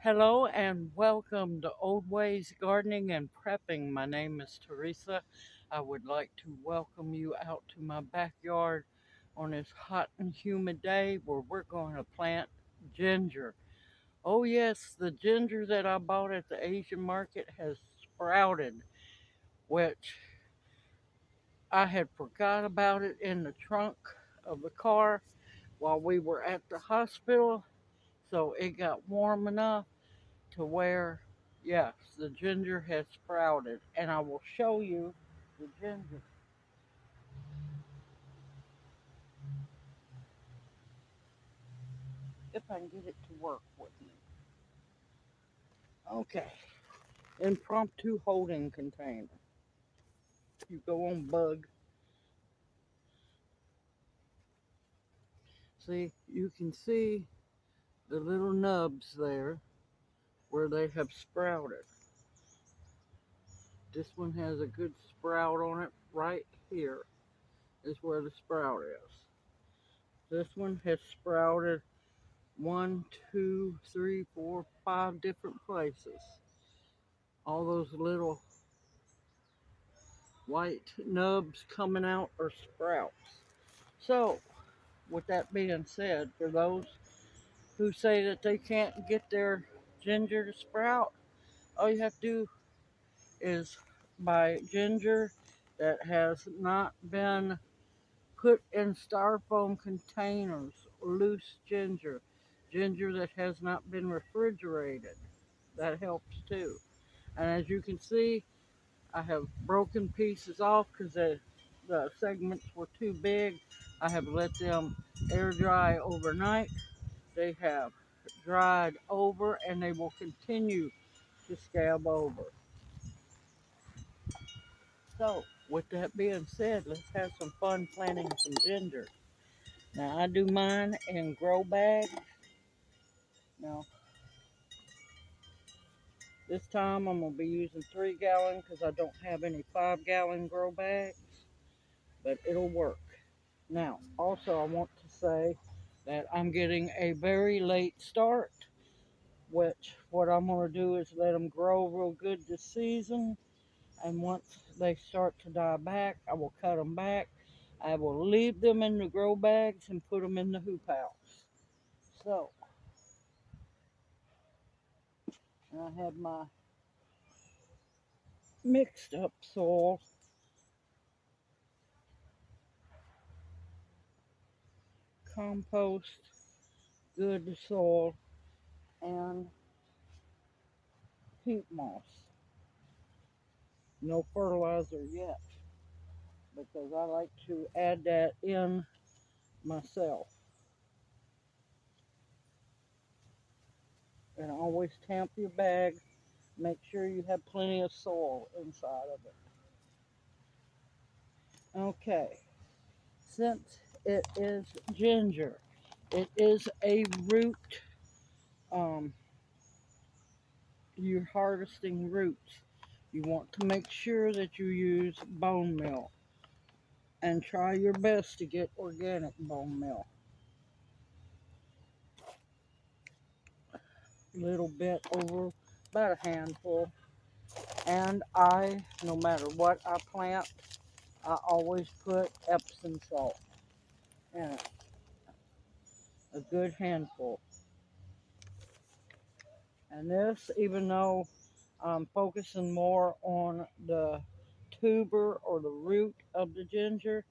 Hello and welcome to Old Ways Gardening and Prepping. My name is Teresa. I would like to welcome you out to my backyard on this hot and humid day where we're going to plant ginger. Oh, yes, the ginger that I bought at the Asian market has sprouted, which I had forgot about it in the trunk of the car while we were at the hospital. So it got warm enough to where, yes, the ginger has sprouted, and I will show you the ginger if I can get it to work with me. Okay, impromptu holding container. You go on bug. See, you can see the little nubs there where they have sprouted. This one has a good sprout on it right here is where the sprout is. This one has sprouted one, two, three, four, five different places. All those little white nubs coming out are sprouts. So, with that being said, for those who say that they can't get their ginger to sprout, all you have to do is buy ginger that has not been put in styrofoam containers, loose ginger, ginger that has not been refrigerated. That helps too. And as you can see, I have broken pieces off because the segments were too big. I have let them air dry overnight. They have dried over and they will continue to scab over. So, with that being said, let's have some fun planting some ginger. Now, I do mine in grow bags. Now, this time I'm going to be using 3 gallon because I don't have any 5 gallon grow bags, but it'll work. Now, also, I want to say that I'm getting a very late start, which what I'm going to do is let them grow real good this season. And once they start to die back, I will cut them back. I will leave them in the grow bags and put them in the hoop house. So, I have my mixed up soil, compost, good soil, and peat moss. No fertilizer yet because I like to add that in myself. And always tamp your bag. Make sure you have plenty of soil inside of it. Okay, since it is ginger, it is a root. Um, you're harvesting roots. You want to make sure that you use bone meal and try your best to get organic bone meal. A little bit over about a handful. And no matter what I plant, I always put Epsom salt in it, a good handful. And this, even though I'm focusing more on the tuber or the root of the ginger,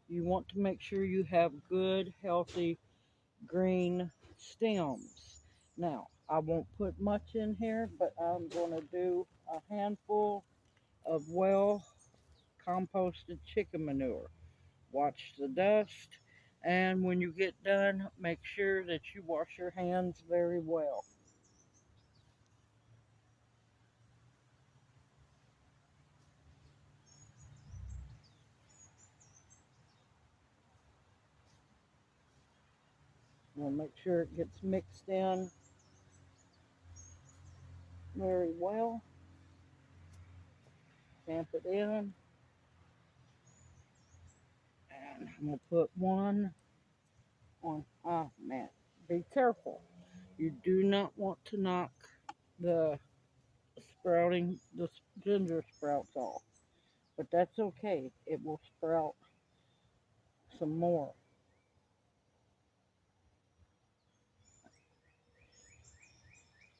you want to make sure you have good, healthy green stems. Now, I won't put much in here, but I'm going to do a handful of well composted chicken manure. Watch the dust, and when you get done, make sure that you wash your hands very well. We'll make sure it gets mixed in very well. Tamp it in, and I'm going to put one on. Oh man, be careful. You do not want to knock the sprouting the ginger sprouts off. But that's okay. It will sprout some more.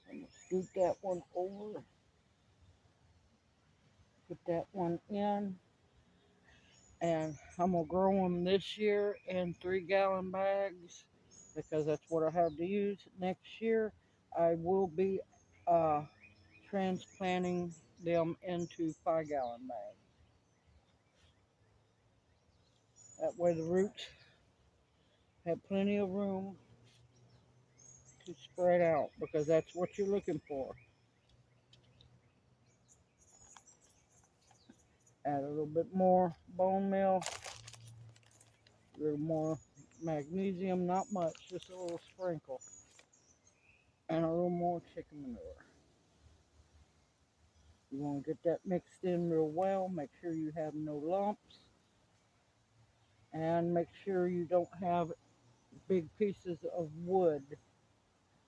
I'm gonna scoot that one over, put that one in, and I'm gonna grow them this year in 3 gallon bags because that's what I have to use. Next year, I will be uh, transplanting them into 5 gallon bags. That way, the roots have plenty of room to spread out because that's what you're looking for. Add a little bit more bone meal, a little more magnesium, not much, just a little sprinkle, and a little more chicken manure. You want to get that mixed in real well. Make sure you have no lumps, and make sure you don't have big pieces of wood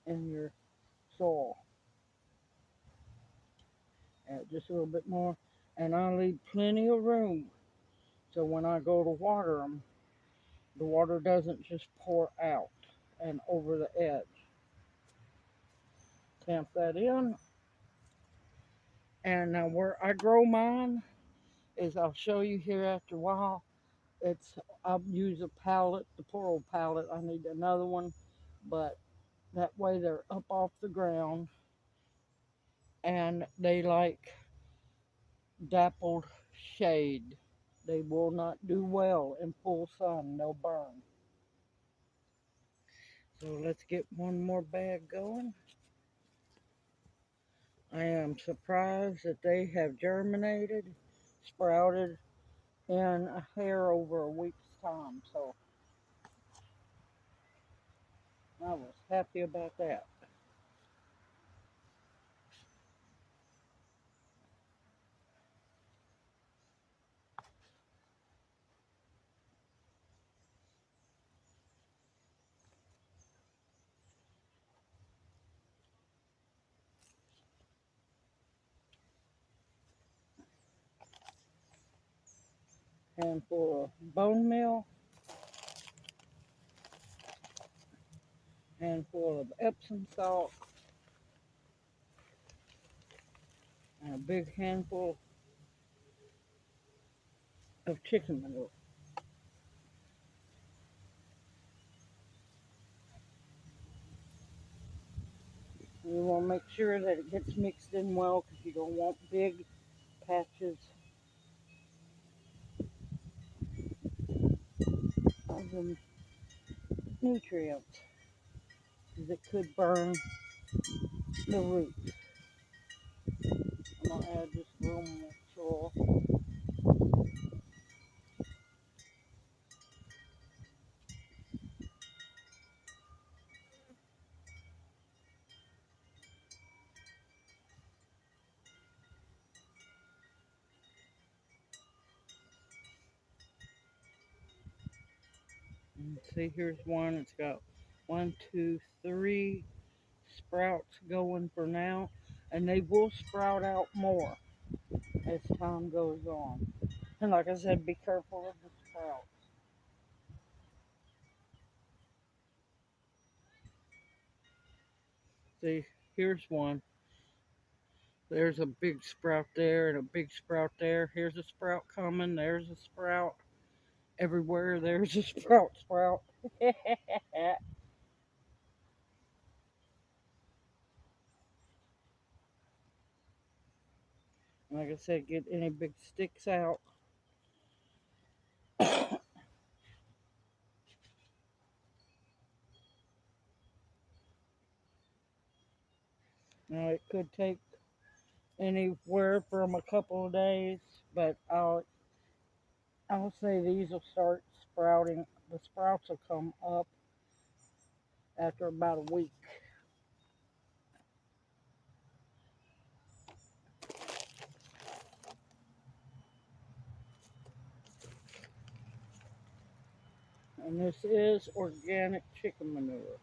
in your soil. Add just a little bit more, and I leave plenty of room so when I go to water them, the water doesn't just pour out and over the edge. Tamp that in, and now where I grow mine is I'll show you here after a while. It's I'll use a pallet, the poor old pallet. I need another one, but that way they're up off the ground and they like dappled shade. They will not do well in full sun, they'll burn. So let's get one more bag going. I am surprised that they have germinated, sprouted in a hair over a week's time. So I was happy about that. Handful of bone meal, handful of Epsom salt, and a big handful of chicken manure. You want to make sure that it gets mixed in well because you don't want big patches of the nutrients because it could burn the root. I'm going to add just a little more soil. And see, here's one. It's got 1, 2, 3 sprouts going for now, and they will sprout out more as time goes on. And like I said, be careful of the sprouts. See, here's one. There's a big sprout there and a big sprout there. Here's a sprout coming. There's a sprout. Everywhere there's a sprout. Like I said, get any big sticks out. Now it could take anywhere from a couple of days, but I'll say these will start sprouting. The sprouts will come up after about a week. And this is organic chicken manure.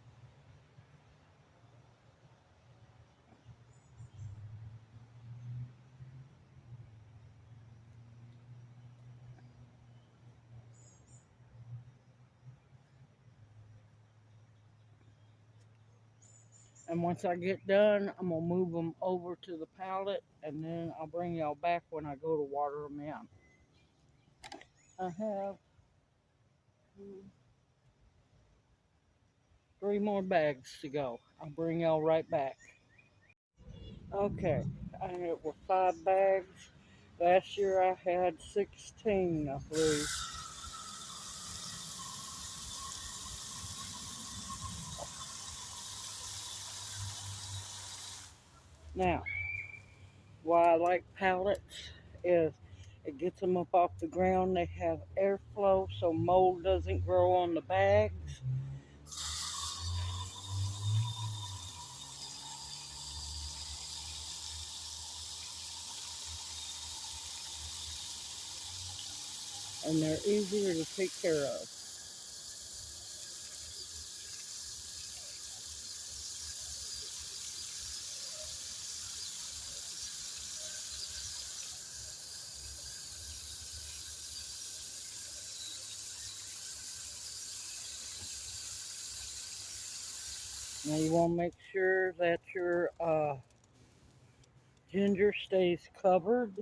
And once I get done, I'm going to move them over to the pallet, and then I'll bring y'all back when I go to water them in. I have 3 more bags to go. I'll bring y'all right back. Okay, I had 5 bags. Last year I had 16, I believe. Now, why I like pallets is it gets them up off the ground. They have airflow so mold doesn't grow on the bags. And they're easier to take care of. Now you want to make sure that your ginger stays covered.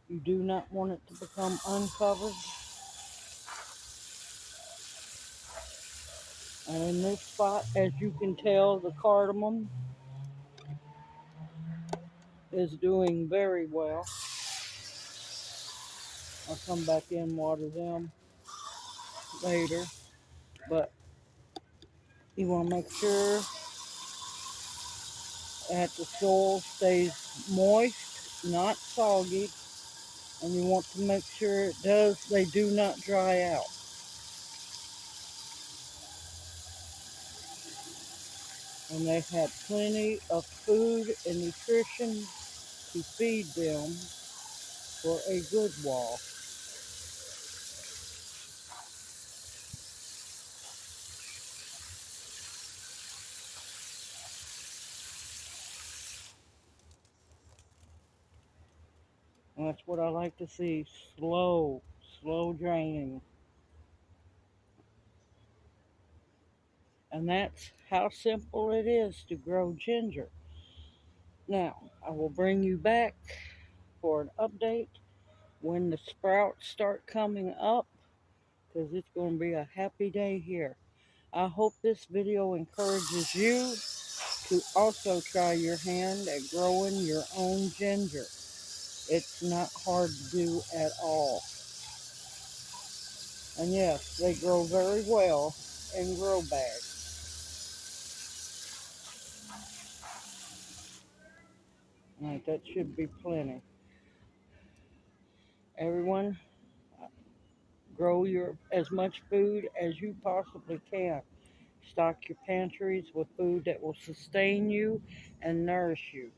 You do not want it to become uncovered. And in this spot, as you can tell, the cardamom is doing very well. I'll come back in, water them later. But you want to make sure that the soil stays moist, not soggy. And you want to make sure they do not dry out. And they have plenty of food and nutrition to feed them for a good while. And that's what I like to see, slow draining. And that's how simple it is to grow ginger. Now, I will bring you back for an update when the sprouts start coming up, because it's going to be a happy day here. I hope this video encourages you to also try your hand at growing your own ginger. It's not hard to do at all. And yes, they grow very well in grow bags. Alright, that should be plenty. Everyone, grow as much food as you possibly can. Stock your pantries with food that will sustain you and nourish you.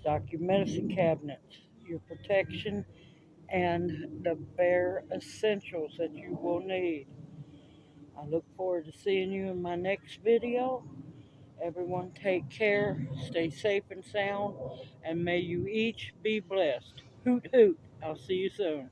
Stock your medicine cabinets, your protection, and the bare essentials that you will need. I look forward to seeing you in my next video. Everyone take care, stay safe and sound, and may you each be blessed. Hoot hoot. I'll see you soon.